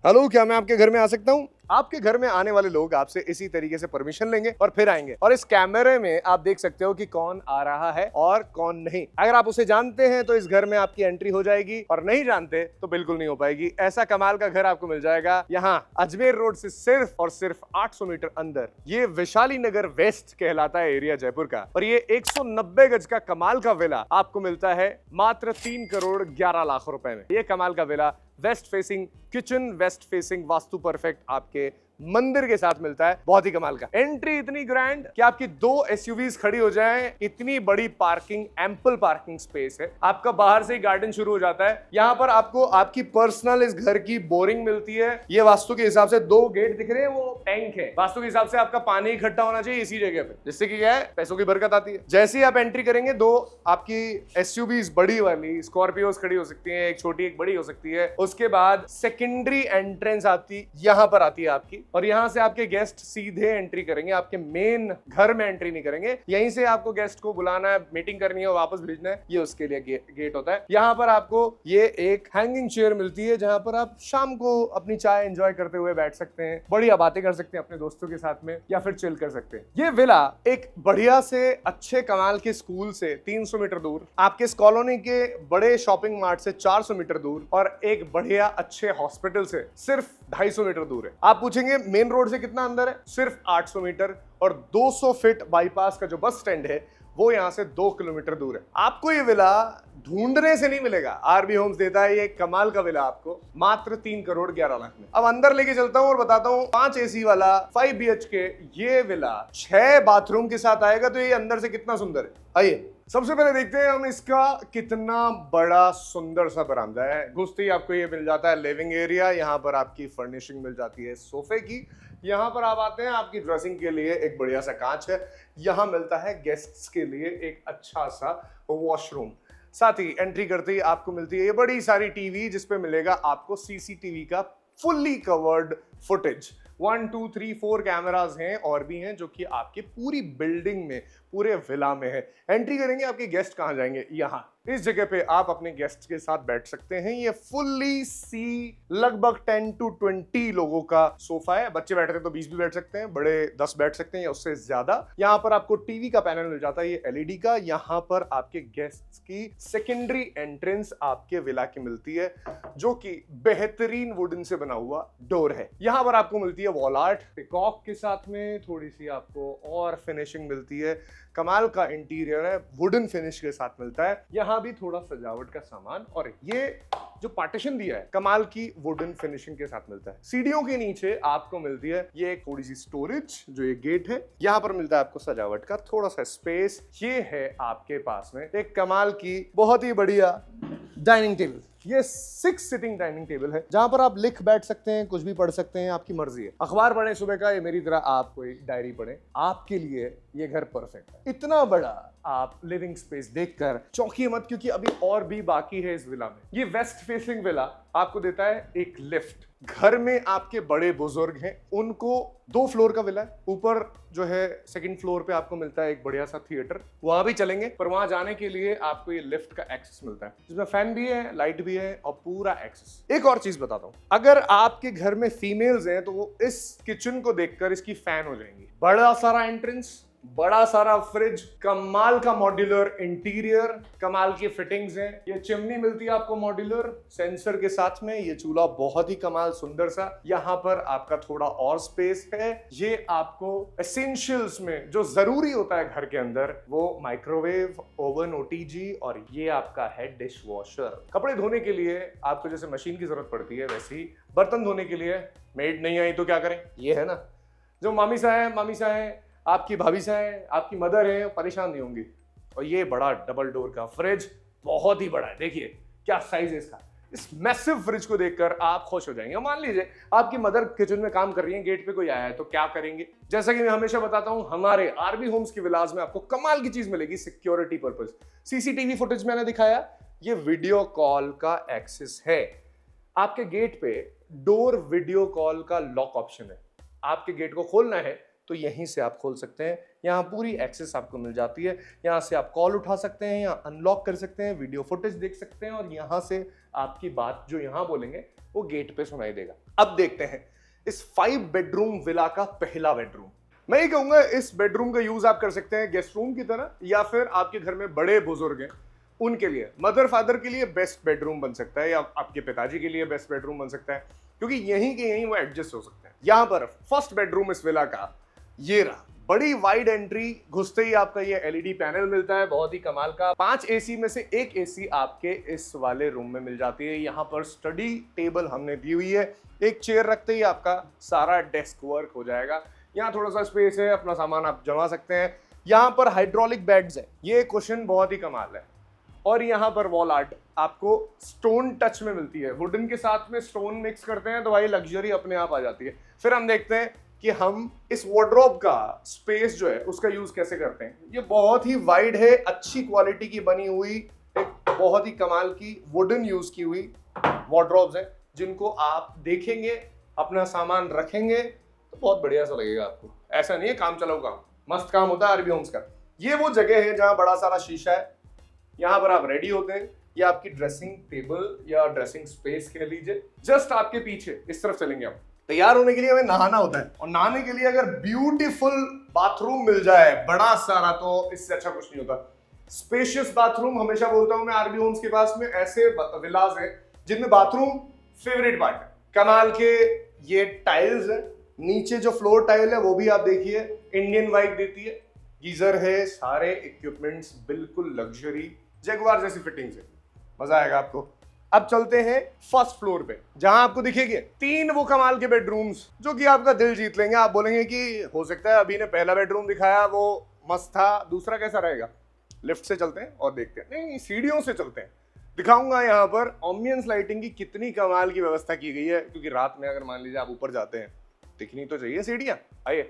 Hello, क्या मैं आपके घर में आ सकता हूँ? आपके घर में आने वाले लोग आपसे इसी तरीके से परमिशन लेंगे और फिर आएंगे, और इस कैमरे में आप देख सकते हो कि कौन आ रहा है और कौन नहीं। अगर आप उसे जानते हैं तो इस घर में आपकी एंट्री हो जाएगी, और नहीं जानते तो बिल्कुल नहीं हो पाएगी। ऐसा कमाल का घर आपको मिल जाएगा यहाँ अजमेर रोड से सिर्फ और सिर्फ 800 मीटर अंदर। ये वैशाली नगर वेस्ट कहलाता है एरिया जयपुर का, और ये 190 गज का कमाल का विला आपको मिलता है मात्र 3 करोड़ 11 लाख रुपए में। ये कमाल का villa waste facing kitchen, waste facing vastu perfect आपके मंदिर के साथ मिलता है। बहुत ही कमाल का एंट्री, इतनी ग्रैंड कि आपकी 2 एसयूवीज खड़ी हो जाएं। इतनी बड़ी पार्किंग, एम्पल पार्किंग स्पेस है। आपका बाहर से ही गार्डन शुरू हो जाता है। यहाँ पर आपको आपकी पर्सनल इस घर की बोरिंग मिलती है। ये वास्तु के हिसाब से 2 गेट दिख रहे हैं, वो टैंक है। वास्तु के हिसाब से आपका पानी इकट्ठा होना चाहिए इसी जगह पे, जिससे कि क्या है, पैसों की बरकत आती है। जैसे ही आप एंट्री करेंगे, 2 आपकी एसयूवीज बड़ी वाली स्कॉर्पियोज खड़ी हो सकती है, एक छोटी एक बड़ी हो सकती है। उसके बाद सेकेंडरी एंट्रेंस आती यहाँ पर आती है आपकी, और यहां से आपके गेस्ट सीधे एंट्री करेंगे। आपके मेन घर में एंट्री नहीं करेंगे। यहीं से आपको गेस्ट को बुलाना है, मीटिंग करनी है, वापस भेजना है, ये उसके लिए गेट होता है। यहां पर आपको ये एक हैंगिंग चेयर मिलती है, जहां पर आप शाम को अपनी चाय एंजॉय करते हुए बैठ सकते हैं, बढ़िया बातें कर सकते हैं अपने दोस्तों के साथ में, या फिर चिल कर सकते हैं। ये विला एक बढ़िया से अच्छे कमाल के स्कूल से 300 मीटर दूर, आपके इस कॉलोनी के बड़े शॉपिंग मार्ट से 400 मीटर दूर, और एक बढ़िया अच्छे हॉस्पिटल से सिर्फ 250 मीटर दूर है। आप पूछेंगे मेन रोड से कितना अंदर है? सिर्फ 800 मीटर, और 200 फीट बाईपास का जो बस स्टैंड है वो यहां से 2 किलोमीटर दूर है। आपको ये विला ढूंढने से नहीं मिलेगा, आरबी होम्स देता है ये कमाल का विला आपको मात्र 3 करोड़ 11 लाख में। अब अंदर लेके चलता हूं और बताता हूं। 5 एसी वाला 5 BHK ये विला 6 बाथरूम के साथ आएगा, तो ये अंदर से कितना सुंदर है। आइए सबसे पहले देखते हैं हम इसका कितना बड़ा सुंदर सा बरामदा है। घुसते ही आपको ये मिल जाता है लिविंग एरिया। यहाँ पर आपकी फर्निशिंग मिल जाती है सोफे की। यहाँ पर आप आते हैं, आपकी ड्रेसिंग के लिए एक बढ़िया सा कांच है। यहाँ मिलता है गेस्ट्स के लिए एक अच्छा सा वॉशरूम। साथ ही एंट्री करते ही आपको मिलती है ये बड़ी सारी टीवी, जिसपे मिलेगा आपको सीसीटीवी का फुल्ली कवर्ड फुटेज। 1 2 3 4 कैमरास हैं और भी हैं, जो कि आपके पूरी बिल्डिंग में, पूरे विला में है। एंट्री करेंगे, आपके गेस्ट कहाँ जाएंगे? यहाँ इस जगह पे आप अपने गेस्ट के साथ बैठ सकते हैं। ये फुल्ली लगभग 10 to 20 लोगों का सोफा है। बच्चे बैठते हैं तो 20 भी बैठ सकते हैं, बड़े 10 बैठ सकते हैं या उससे ज्यादा। यहाँ पर आपको टीवी का पैनल मिल जाता है, ये एलईडी का। यहाँ पर आपके गेस्ट की सेकेंडरी एंट्रेंस आपके विला की मिलती है, जो कि बेहतरीन वुडन से बना हुआ डोर है। यहाँ पर आपको मिलती है वॉल आर्ट पिकॉक के साथ में, थोड़ी सी आपको और फिनिशिंग मिलती है। कमाल का इंटीरियर है, वुडन फिनिश के साथ मिलता है। यहाँ भी थोड़ा सजावट का सामान, और ये जो पार्टीशन दिया है कमाल की वुडन फिनिशिंग के साथ मिलता है। सीढ़ियों के नीचे आपको मिलती है ये एक थोड़ी सी स्टोरेज, जो ये गेट है। यहाँ पर मिलता है आपको सजावट का थोड़ा सा स्पेस। ये है आपके पास में एक कमाल की बहुत ही बढ़िया डाइनिंग टेबल। ये 6 सिटिंग डाइनिंग टेबल है, जहां पर आप लिख बैठ सकते हैं, कुछ भी पढ़ सकते हैं, आपकी मर्जी है। अखबार पढ़ें सुबह का, ये मेरी तरह आप कोई डायरी पढ़ें, आपके लिए ये घर परफेक्ट है। इतना बड़ा आप लिविंग स्पेस देखकर चौंकिए मत, क्योंकि अभी और भी बाकी है इस विला में। ये वेस्ट फेसिंग विला आपको देता है एक लिफ्ट। घर में आपके बड़े बुजुर्ग हैं, उनको 2 फ्लोर का विला है। ऊपर जो है सेकंड फ्लोर पे आपको मिलता है एक बढ़िया सा थिएटर, वहां भी चलेंगे, पर वहां जाने के लिए आपको ये लिफ्ट का एक्सेस मिलता है, जिसमें फैन भी है, लाइट भी है, और पूरा एक्सेस। एक और चीज बताता हूं, अगर आपके घर में फीमेल्स हैं तो वो इस किचन को देखकर इसकी फैन हो जाएंगी। बड़ा सारा एंट्रेंस, बड़ा सारा फ्रिज, कमाल का मॉड्यूलर इंटीरियर, कमाल की फिटिंग्स हैं। ये चिमनी मिलती है आपको मॉड्यूलर सेंसर के साथ में। ये चूल्हा बहुत ही कमाल सुंदर सा। यहाँ पर आपका थोड़ा और स्पेस है। ये आपको एसेंशियल्स में जो जरूरी होता है घर के अंदर, वो माइक्रोवेव, ओवन, ओटीजी, और ये आपका है डिश वॉशर। कपड़े धोने के लिए आपको जैसे मशीन की जरूरत पड़ती है, वैसे ही बर्तन धोने के लिए मेड नहीं आई तो क्या करें? ये है ना, जो मामी सा है, आपकी भाभी सा है, आपकी मदर है, परेशान नहीं होंगी। और ये बड़ा डबल डोर का फ्रिज, बहुत ही बड़ा है। देखिए क्या साइज है इसका। इस मैसिव फ्रिज को देखकर आप खुश हो जाएंगे। मान लीजिए आपकी मदर किचन में काम कर रही है, गेट पे कोई आया है, तो क्या करेंगे? जैसा कि मैं हमेशा बताता हूं, हमारे आरबी होम्स की विलास में आपको कमाल की चीज मिलेगी, सिक्योरिटी पर्पस। सीसीटीवी फुटेज मैंने दिखाया, ये वीडियो कॉल का एक्सेस है। आपके गेट पे डोर वीडियो कॉल का लॉक ऑप्शन है। आपके गेट को खोलना है तो यहीं से आप खोल सकते हैं। यहाँ पूरी एक्सेस आपको मिल जाती है। यहाँ से आप कॉल उठा सकते हैं, यहाँ अनलॉक कर सकते हैं, वीडियो फुटेज देख सकते हैं, और यहाँ से आपकी बात जो यहां बोलेंगे वो गेट पे सुनाई देगा। अब देखते हैं इस 5 बेडरूम विला का पहला बेडरूम। मैं ये कहूंगा इस बेडरूम का यूज आप कर सकते हैं गेस्ट रूम की तरह, या फिर आपके घर में बड़े बुजुर्ग हैं उनके लिए, मदर फादर के लिए बेस्ट बेडरूम बन सकता है, या आपके पिताजी के लिए बेस्ट बेडरूम बन सकता है, क्योंकि यहीं के यहीं वो एडजस्ट हो सकते हैं। यहां पर फर्स्ट बेडरूम इस विला का ये रहा। बड़ी वाइड एंट्री, घुसते ही आपका ये एलईडी पैनल मिलता है, बहुत ही कमाल का। 5 एसी में से एक एसी आपके इस वाले रूम में मिल जाती है। यहाँ पर स्टडी टेबल हमने दी हुई है, एक चेयर रखते ही आपका सारा डेस्क वर्क हो जाएगा। यहाँ थोड़ा सा स्पेस है, अपना सामान आप जमा सकते हैं। यहाँ पर हाइड्रोलिक बेड्स है, ये कुशन बहुत ही कमाल है। और यहाँ पर वॉल आर्ट आपको स्टोन टच में मिलती है, वुडन के साथ में स्टोन मिक्स करते हैं तो भाई लग्जरी अपने आप आ जाती है। फिर हम देखते हैं कि हम इस वार्डरोब का स्पेस जो है उसका यूज कैसे करते हैं। ये बहुत ही वाइड है, अच्छी क्वालिटी की बनी हुई, एक बहुत ही कमाल की वुडन यूज की हुई वार्डरोब्स है, जिनको आप देखेंगे, अपना सामान रखेंगे तो बहुत बढ़िया सा लगेगा आपको। ऐसा नहीं है काम चलाओ काम, मस्त काम होता है आरबी होम्स का। ये वो जगह है जहां बड़ा सारा शीशा है, यहाँ पर आप रेडी होते हैं। ये आपकी ड्रेसिंग टेबल या ड्रेसिंग स्पेस कह लीजिए। जस्ट आपके पीछे इस तरफ चलेंगे हम। तैयार होने के लिए हमें नहाना होता है, और नहाने के लिए अगर ब्यूटीफुल बाथरूम मिल जाए बड़ा सारा, तो इससे अच्छा कुछ नहीं होता। स्पेशियस बाथरूम, हमेशा बोलता हूं मैं आरबी होम्स के पास में ऐसे विलाज हैं जिनमें बाथरूम फेवरेट पार्ट है। कमाल के ये टाइल्स है, नीचे जो फ्लोर टाइल है वो भी आप देखिए इंडियन वाइब देती है। गीजर है, सारे इक्विपमेंट्स बिल्कुल लग्जरी, जगुआर जैसी फिटिंग से, मजा आएगा आपको। अब चलते हैं फर्स्ट फ्लोर पे, जहां आपको दिखेंगे 3 वो कमाल के बेडरूम्स जो कि आपका दिल जीत लेंगे। आप बोलेंगे कि हो सकता है अभी ने पहला बेडरूम दिखाया वो मस्त था, दूसरा कैसा रहेगा। लिफ्ट से चलते हैं और देखते हैं, नहीं सीढ़ियों से चलते हैं। दिखाऊंगा यहाँ पर ऑम्बियंस लाइटिंग की कितनी कमाल की व्यवस्था की गई है, क्योंकि रात में अगर मान लीजिए आप ऊपर जाते हैं, दिखनी तो चाहिए सीढ़ियां। आइए,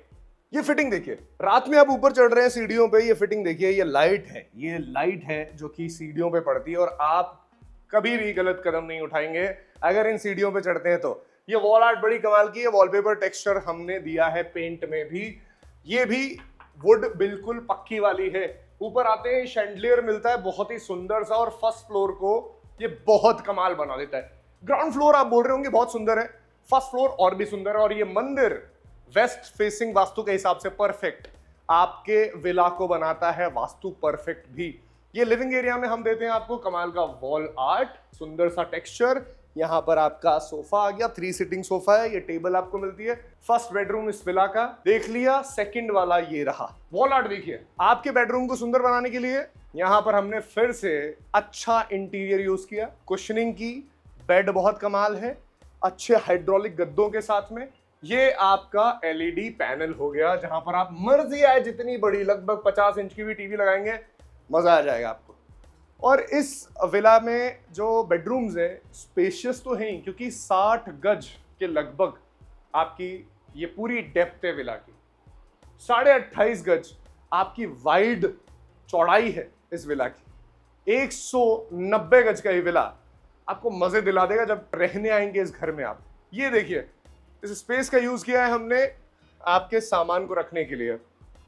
ये फिटिंग देखिए, रात में आप ऊपर चढ़ रहे हैं सीढ़ियों पे, ये फिटिंग देखिए, ये लाइट है जो कि सीढ़ियों पे पड़ती है, और आप कभी भी गलत कदम नहीं उठाएंगे अगर इन सीढ़ियों पे चढ़ते हैं तो। ये वॉल आर्ट बड़ी कमाल की है, वॉलपेपर टेक्सचर हमने दिया है पेंट में भी, ये भी वुड बिल्कुल पक्की वाली है। ऊपर आते हैं शैंडलियर मिलता है बहुत ही सुंदर सा, और फर्स्ट फ्लोर को ये बहुत कमाल बना देता है। ग्राउंड फ्लोर आप बोल रहे होंगे बहुत सुंदर है, फर्स्ट फ्लोर और भी सुंदर है। और ये मंदिर वेस्ट फेसिंग वास्तु के हिसाब से परफेक्ट आपके विला को बनाता है, वास्तु परफेक्ट भी। ये लिविंग एरिया में हम देते हैं आपको कमाल का वॉल आर्ट, सुंदर सा टेक्सचर। यहाँ पर आपका सोफा आ गया, 3 सीटिंग सोफा है, ये टेबल आपको मिलती है। फर्स्ट बेडरूम इस विला का देख लिया, सेकंड वाला ये रहा। वॉल आर्ट देखिए, आपके बेडरूम को सुंदर बनाने के लिए यहाँ पर हमने फिर से अच्छा इंटीरियर यूज किया। कुशनिंग की, बेड बहुत कमाल है, अच्छे हाइड्रोलिक गद्दों के साथ में। ये आपका एलईडी पैनल हो गया, जहां पर आप मर्जी आए जितनी बड़ी, लगभग 50 इंच की भी टीवी लगाएंगे, मजा आ जाएगा आपको। और इस विला में जो बेडरूम्स है स्पेशियस तो है ही, क्योंकि 60 गज के लगभग आपकी ये पूरी डेप्थ है विला की। 28.5 गज आपकी वाइड चौड़ाई है इस विला की। 190 गज का ये विला आपको मजे दिला देगा जब रहने आएंगे इस घर में आप। ये देखिए, इस स्पेस का यूज किया है हमने आपके सामान को रखने के लिए।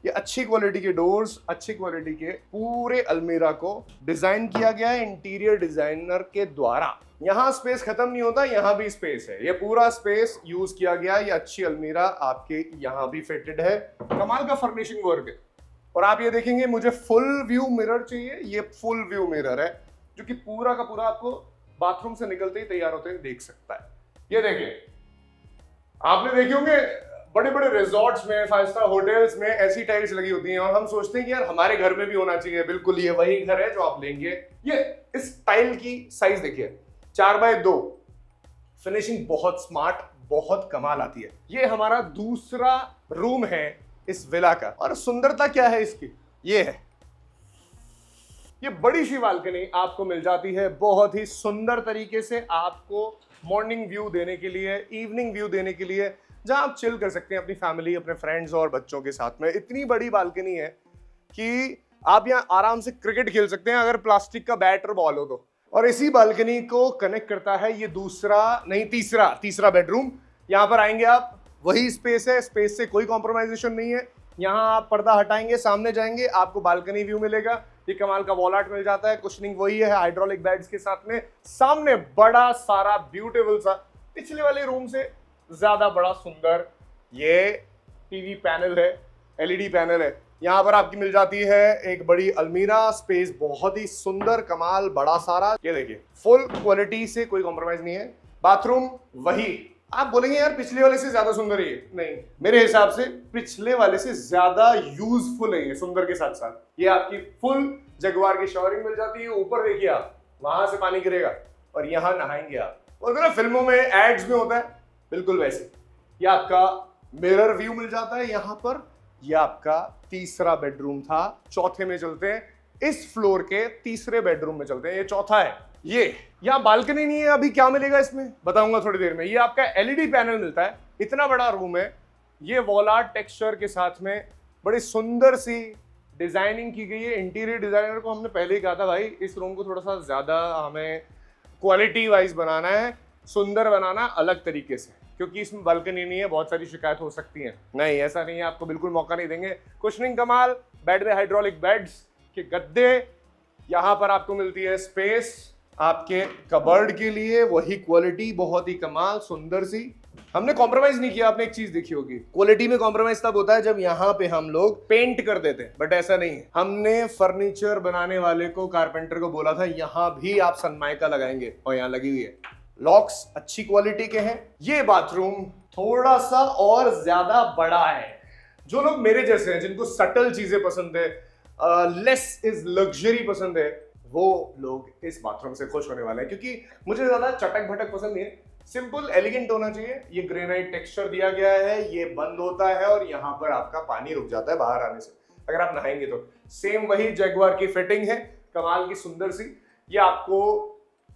ये अच्छी क्वालिटी के डोर्स, अच्छी क्वालिटी के पूरे अलमीरा को डिजाइन किया गया है इंटीरियर डिजाइनर के द्वारा। यहाँ स्पेस खत्म नहीं होता, यहाँ भी स्पेस है, ये पूरा स्पेस यूज किया गया। ये अच्छी अलमीरा आपके यहाँ भी फिटेड है, कमाल का फर्निशिंग वर्क है। और आप ये देखेंगे, मुझे फुल व्यू मिरर चाहिए, ये फुल व्यू मिरर है जो कि पूरा का पूरा आपको बाथरूम से निकलते ही तैयार होते हैं देख सकता है। ये देखिए, आपने देखे होंगे बड़े बड़े रिजॉर्ट्स में, 5 स्टार होटल्स में ऐसी टाइल्स लगी होती हैं, और हम सोचते हैं कि यार हमारे घर में भी होना चाहिए। बिल्कुल ये वही घर है जो आप लेंगे। ये इस टाइल की साइज देखिए, 4x2, फिनिशिंग बहुत स्मार्ट, बहुत कमाल आती है। ये हमारा दूसरा रूम है इस विला का, और सुंदरता क्या है इसकी, ये है, ये बड़ी सी बालकनी आपको मिल जाती है बहुत ही सुंदर तरीके से, आपको मॉर्निंग व्यू देने के लिए, इवनिंग व्यू देने के लिए, जहां आप चिल कर सकते हैं अपनी फैमिली, अपने फ्रेंड्स और बच्चों के साथ में। इतनी बड़ी बालकनी है कि आप यहाँ आराम से क्रिकेट खेल सकते हैं अगर प्लास्टिक का बैट और बॉल हो तो। और इसी बालकनी को कनेक्ट करता है ये तीसरा बेडरूम। यहाँ पर आएंगे आप, वही स्पेस है, स्पेस से कोई कॉम्प्रोमाइजेशन नहीं है। यहाँ आप पर्दा हटाएंगे, सामने जाएंगे, आपको बालकनी व्यू मिलेगा। ये कमाल का वॉल आर्ट मिल जाता है, कुशनिंग वही है हाइड्रोलिक बेड्स के साथ में। सामने बड़ा सारा ब्यूटीफुल सा, पिछले वाले रूम से ज्यादा बड़ा सुंदर ये टीवी पैनल है, एलईडी पैनल है। यहाँ पर आपकी मिल जाती है एक बड़ी अलमीरा, स्पेस बहुत ही सुंदर कमाल बड़ा सारा। ये देखिए फुल क्वालिटी से कोई कॉम्प्रोमाइज नहीं है। बाथरूम वही, आप बोलेंगे यार पिछले वाले से ज्यादा सुंदर है ये, नहीं, मेरे हिसाब से पिछले वाले से ज्यादा यूजफुल है ये, सुंदर के साथ साथ। ये आपकी फुल जगुआर की शॉवरिंग मिल जाती है। ऊपर देखिए आप, वहां से पानी गिरेगा और यहाँ नहाएंगे आप। और ना फिल्मों में एड्स में होता है बिल्कुल वैसे। ये आपका मिरर व्यू मिल जाता है यहाँ पर। ये आपका तीसरा बेडरूम था। चौथे में चलते हैं, इस फ्लोर के तीसरे बेडरूम में चलते हैं, ये चौथा है। ये यहाँ बालकनी नहीं है, अभी क्या मिलेगा इसमें बताऊंगा थोड़ी देर में। ये आपका एलईडी पैनल मिलता है, इतना बड़ा रूम है। ये वॉल आर्ट टेक्सचर के साथ में बड़ी सुंदर सी डिजाइनिंग की गई है। इंटीरियर डिजाइनर को हमने पहले ही कहा था भाई इस रूम को थोड़ा सा ज्यादा हमें क्वालिटी वाइज बनाना है, सुंदर बनाना अलग तरीके से, क्योंकि इसमें बालकनी नहीं है, बहुत सारी शिकायत हो सकती है। नहीं ऐसा नहीं है, आपको बिल्कुल मौका नहीं देंगे। कुशनिंग कमाल, बेड में हाइड्रोलिक बेड्स के गद्दे, यहाँ पर आपको मिलती है स्पेस आपके कबर्ड के लिए, वही क्वालिटी बहुत ही कमाल सुंदर सी। हमने कॉम्प्रोमाइज नहीं किया। आपने एक चीज देखी होगी, क्वालिटी में कॉम्प्रोमाइज तब होता है जब यहाँ पे हम लोग पेंट कर देते हैं, बट ऐसा नहीं है। हमने फर्नीचर बनाने वाले को, कारपेंटर को बोला था यहाँ भी आप सनमाइका लगाएंगे, और यहाँ लगी हुई है। लॉक्स अच्छी क्वालिटी के हैं। ये बाथरूम थोड़ा सा और ज्यादा बड़ा है। जो लोग मेरे जैसे हैं जिनको सटल चीजें पसंद है, लेस इज लग्जरी पसंद है, वो लोग इस बाथरूम से खुश होने वाले हैं, क्योंकि मुझे ज्यादा चटक भटक पसंद नहीं है। सिंपल एलिगेंट होना चाहिए। ये ग्रेनाइट टेक्सचर दिया गया है, ये बंद होता है और यहाँ पर आपका पानी रुक जाता है बाहर आने से अगर आप नहाएंगे तो। सेम वही जगुआर की फिटिंग है, कमाल की सुंदर सी। ये आपको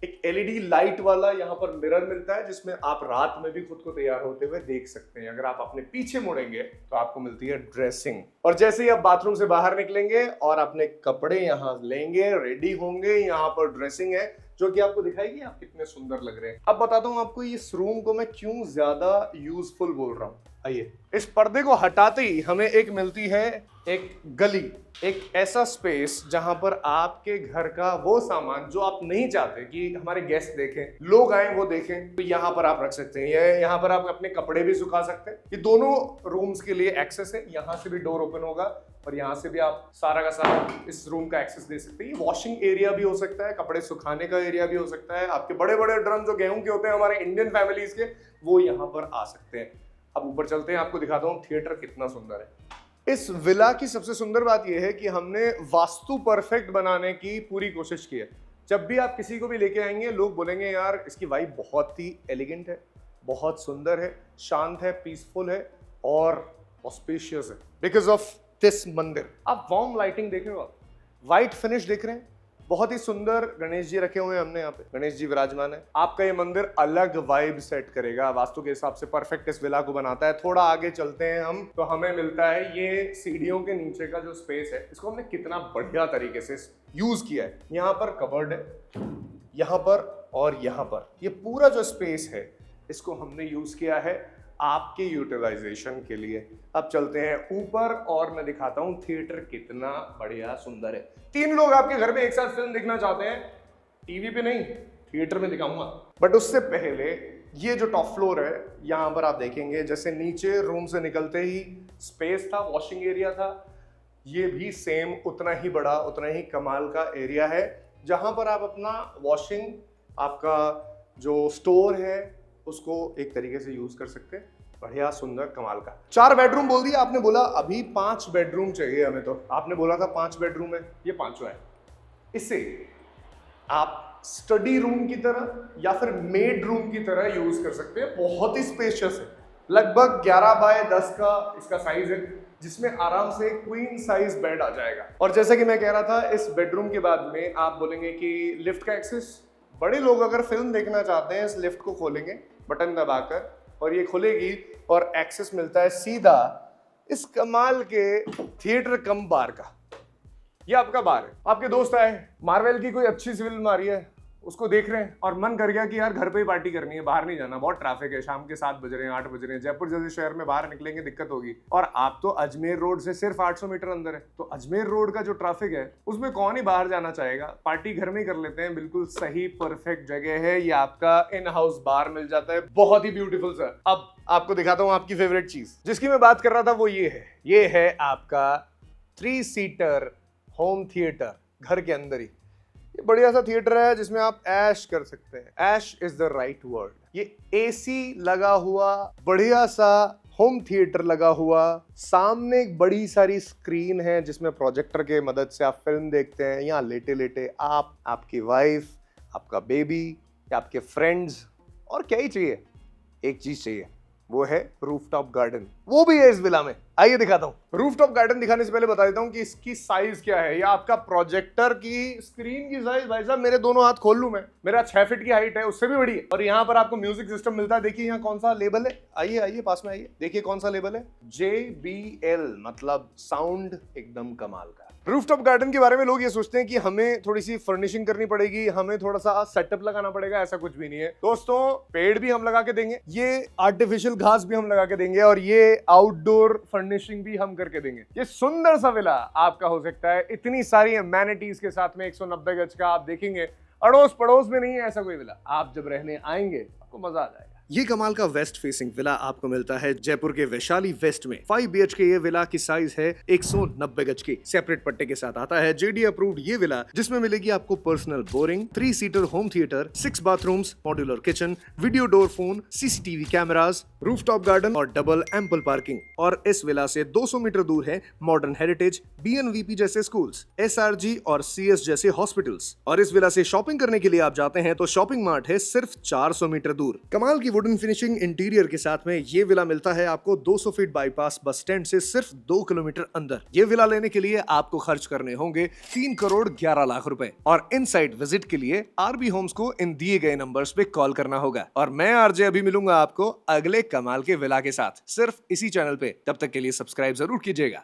एक एलईडी लाइट वाला यहाँ पर मिरर मिलता है, जिसमें आप रात में भी खुद को तैयार होते हुए देख सकते हैं। अगर आप अपने पीछे मुड़ेंगे तो आपको मिलती है ड्रेसिंग। और जैसे ही आप बाथरूम से बाहर निकलेंगे और अपने कपड़े यहाँ लेंगे, रेडी होंगे, यहाँ पर ड्रेसिंग है जो कि आपको दिखाएगी आप कितने सुंदर लग रहे हैं। अब बताता हूँ आपको इस रूम को मैं क्यों ज्यादा यूजफुल बोल रहा हूँ। आइए, इस पर्दे को हटाते ही हमें एक मिलती है एक गली, एक ऐसा स्पेस जहां पर आपके घर का वो सामान जो आप नहीं चाहते कि हमारे गेस्ट देखें, लोग आए वो देखें, तो यहाँ पर आप रख सकते हैं। यहाँ पर आप अपने कपड़े भी सुखा सकते हैं। ये दोनों रूम्स के लिए एक्सेस है। यहाँ से भी डोर ओपन होगा और यहाँ से भी आप सारा का सारा इस रूम का एक्सेस दे सकते हैं। ये वॉशिंग एरिया भी हो सकता है, कपड़े सुखाने का एरिया भी हो सकता है। आपके बड़े बड़े ड्रम जो गेहूं के होते हैं हमारे इंडियन फैमिलीज के, वो यहाँ पर आ सकते हैं। अब ऊपर चलते हैं, आपको दिखाता हूँ थिएटर कितना सुंदर है। इस विला की सबसे सुंदर बात यह है कि हमने वास्तु परफेक्ट बनाने की पूरी कोशिश की है। जब भी आप किसी को भी लेके आएंगे, लोग बोलेंगे यार इसकी वाइब बहुत ही एलिगेंट है, बहुत सुंदर है, शांत है, पीसफुल है और ऑस्पिशियस है बिकॉज ऑफ दिस मंदिर। आप वार्म लाइटिंग देख रहे हो, आप व्हाइट फिनिश देख रहे हैं, बहुत ही सुंदर गणेश जी रखे हुए हैं हमने यहाँ पे, गणेश जी विराजमान है। आपका ये मंदिर अलग वाइब सेट करेगा, वास्तु के हिसाब से परफेक्ट इस विला को बनाता है। थोड़ा आगे चलते हैं हम तो हमें मिलता है ये सीढ़ियों के नीचे का जो स्पेस है, इसको हमने कितना बढ़िया तरीके से यूज किया है। यहाँ पर कबर्ड है, यहाँ पर और यहाँ पर, ये पूरा जो स्पेस है इसको हमने यूज किया है आपके यूटिलाइजेशन के लिए। अब चलते हैं ऊपर और मैं दिखाता हूं थिएटर कितना बढ़िया सुंदर है। 3 लोग आपके घर में एक साथ फिल्म देखना चाहते हैं, टीवी पे नहीं थिएटर में दिखाऊंगा। बट उससे पहले ये जो टॉप फ्लोर है, यहाँ पर आप देखेंगे जैसे नीचे रूम से निकलते ही स्पेस था, वॉशिंग एरिया था, ये भी सेम उतना ही बड़ा, उतना ही कमाल का एरिया है, जहां पर आप अपना वॉशिंग, आपका जो स्टोर है उसको एक तरीके से यूज कर सकते हैं। बढ़िया सुंदर कमाल का। 4 बेडरूम बोल दिया आपने, बोला अभी 5 बेडरूम चाहिए हमें, तो आपने बोला था 5 बेडरूम है, ये 5 है। इसे आप स्टडी रूम की तरह या फिर मेड रूम की तरह यूज कर सकते हैं। बहुत ही स्पेशियस है, लगभग 11 बाय 10 का इसका साइज है, जिसमें आराम से क्वीन साइज बेड आ जाएगा। और जैसा कि मैं कह रहा था, इस बेडरूम के बाद में आप बोलेंगे कि लिफ्ट का एक्सेस, बड़े लोग अगर फिल्म देखना चाहते हैं इस लिफ्ट को खोलेंगे बटन दबाकर और ये खुलेगी और एक्सेस मिलता है सीधा इस कमाल के थिएटर कम बार का। ये आपका बार है। आपके दोस्त आए, मार्वल की कोई अच्छी सी फिल्म आ रही है, उसको देख रहे हैं और मन कर गया कि यार घर पे ही पार्टी करनी है, बाहर नहीं जाना, बहुत ट्रैफिक है, शाम के 7 बज रहे हैं, 8 बज रहे हैं, जयपुर जैसे शहर में बाहर निकलेंगे दिक्कत होगी, और आप तो अजमेर रोड से सिर्फ 800 मीटर अंदर है, तो अजमेर रोड का जो ट्रैफिक है उसमें कौन ही बाहर जाना चाहेगा, पार्टी घर में ही कर लेते हैं। बिल्कुल सही परफेक्ट जगह है, ये आपका इन हाउस बार मिल जाता है, बहुत ही ब्यूटीफुल सर। अब आपको दिखाता हूँ आपकी फेवरेट चीज जिसकी मैं बात कर रहा था, वो ये है आपका 3 सीटर होम थिएटर घर के अंदर ही। ये बढ़िया सा थिएटर है जिसमें आप ऐश कर सकते हैं, ऐश इज द राइट वर्ड। ये एसी लगा हुआ बढ़िया सा होम थिएटर लगा हुआ, सामने एक बड़ी सारी स्क्रीन है जिसमें प्रोजेक्टर के मदद से आप फिल्म देखते हैं। यहाँ लेटे लेटे आप, आपकी वाइफ, आपका बेबी या आपके फ्रेंड्स, और क्या ही चाहिए, एक चीज चाहिए, वो है रूफटॉप गार्डन, वो भी है इस विला में। आइए दिखाता हूँ। रूफटॉप गार्डन दिखाने से पहले बता देता हूँ कि इसकी साइज क्या है। ये आपका प्रोजेक्टर की स्क्रीन की साइज, भाई साहब मेरे दोनों हाथ खोल लूं मैं, मेरा 6 फीट की हाइट है, उससे भी बड़ी है। और यहाँ पर आपको म्यूजिक सिस्टम मिलता है। देखिए यहाँ कौन सा लेबल है, आइए आइए पास में आइए, देखिए कौन सा लेबल है, JBL, मतलब साउंड एकदम कमाल का। रूफटॉप गार्डन के बारे में लोग ये सोचते हैं कि हमें थोड़ी सी फर्निशिंग करनी पड़ेगी, हमें थोड़ा सा सेटअप लगाना पड़ेगा, ऐसा कुछ भी नहीं है दोस्तों। पेड़ भी हम लगा के देंगे, ये आर्टिफिशियल घास भी हम लगा के देंगे, और ये आउटडोर फर्निशिंग भी हम करके देंगे। ये सुंदर सा विला आपका हो सकता है इतनी सारी एमेनिटीज के साथ में। 190 गज का आप देखेंगे, अड़ोस पड़ोस में नहीं है ऐसा कोई विला। आप जब रहने आएंगे आपको मजा आ जाएगा। ये कमाल का वेस्ट फेसिंग विला आपको मिलता है जयपुर के वैशाली वेस्ट में। 5 BHK ये विला की साइज है 190 गज की, सेपरेट पट्टे के साथ आता है। JD अप्रूव्ड ये विला, जिसमें मिलेगी आपको personal boring, 3 seater home theatre, 6 bathrooms, modular kitchen, video door phone, CCTV cameras, rooftop garden और डबल एम्पल पार्किंग। और इस विला से 200 मीटर दूर है मॉडर्न हेरिटेज, BNVP जैसे स्कूल्स, SRG और CS जैसे हॉस्पिटल्स। और इस विला से शॉपिंग करने के लिए आप जाते हैं तो शॉपिंग मार्ट है सिर्फ 400 मीटर दूर। कमाल की वुडन फिनिशिंग इंटीरियर के साथ में ये विला मिलता है आपको 200 फीट बाईपास बस स्टैंड से सिर्फ 2 किलोमीटर अंदर। ये विला लेने के लिए आपको खर्च करने होंगे 3 करोड़ 11 लाख रुपए। और इन साइट विजिट के लिए RB होम्स को इन दिए गए नंबर्स पे कॉल करना होगा। और मैं RJ अभी मिलूंगा आपको अगले कमाल के विला के साथ, सिर्फ इसी चैनल पे। तब तक के लिए सब्सक्राइब जरूर कीजिएगा।